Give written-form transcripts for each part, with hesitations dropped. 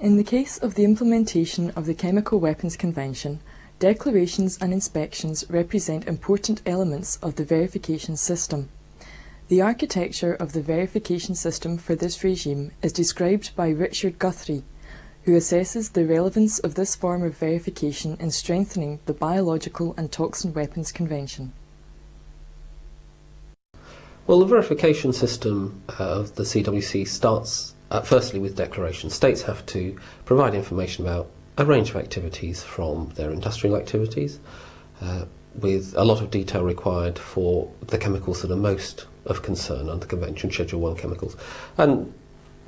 In the case of the implementation of the Chemical Weapons Convention, declarations and inspections represent important elements of the verification system. The architecture of the verification system for this regime is described by Richard Guthrie, who assesses the relevance of this form of verification in strengthening the Biological and Toxin Weapons Convention. Well, the verification system of the CWC starts firstly with declarations. States have to provide information about a range of activities from their industrial activities, with a lot of detail required for the chemicals that are most of concern under the Convention, Schedule 1 chemicals, and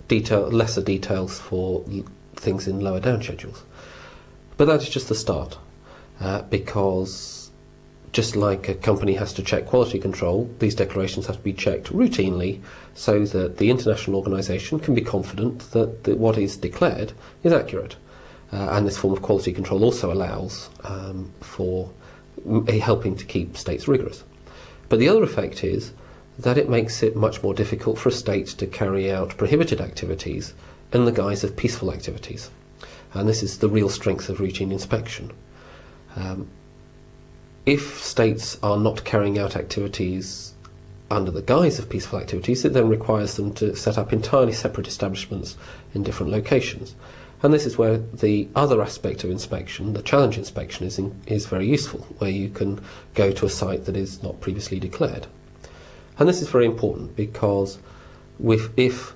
lesser details for things in lower down schedules. But that is just the start, because just like a company has to check quality control, these declarations have to be checked routinely so that the international organisation can be confident that what is declared is accurate. And this form of quality control also allows for helping to keep states rigorous. But the other effect is that it makes it much more difficult for a state to carry out prohibited activities in the guise of peaceful activities. And this is the real strength of routine inspection. If states are not carrying out activities under the guise of peaceful activities, it then requires them to set up entirely separate establishments in different locations. And this is where the other aspect of inspection, the challenge inspection, is very useful, where you can go to a site that is not previously declared. And this is very important because if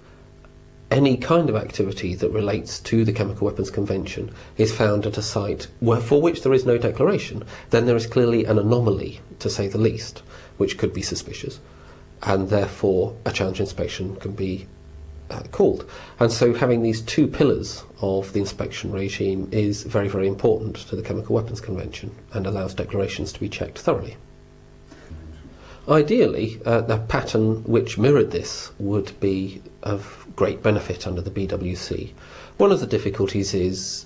any kind of activity that relates to the Chemical Weapons Convention is found at a site for which there is no declaration, then there is clearly an anomaly, to say the least, which could be suspicious, and therefore a challenge inspection can be called. And so having these two pillars of the inspection regime is very, very important to the Chemical Weapons Convention and allows declarations to be checked thoroughly. Ideally, a pattern which mirrored this would be of great benefit under the BTWC. One of the difficulties is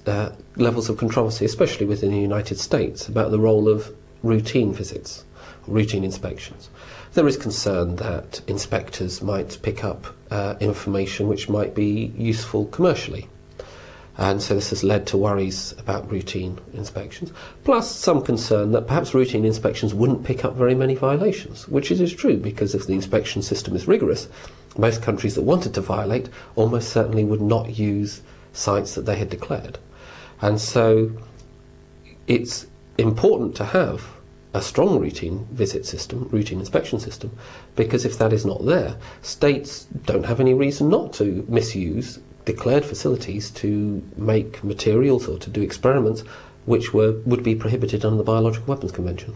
levels of controversy, especially within the United States, about the role of routine visits, routine inspections. There is concern that inspectors might pick up information which might be useful commercially. And so this has led to worries about routine inspections, plus some concern that perhaps routine inspections wouldn't pick up very many violations, which it is true, because if the inspection system is rigorous, most countries that wanted to violate almost certainly would not use sites that they had declared. And so it's important to have a strong routine visit system, routine inspection system, because if that is not there, states don't have any reason not to misuse declared facilities to make materials or to do experiments which would be prohibited under the Biological Weapons Convention.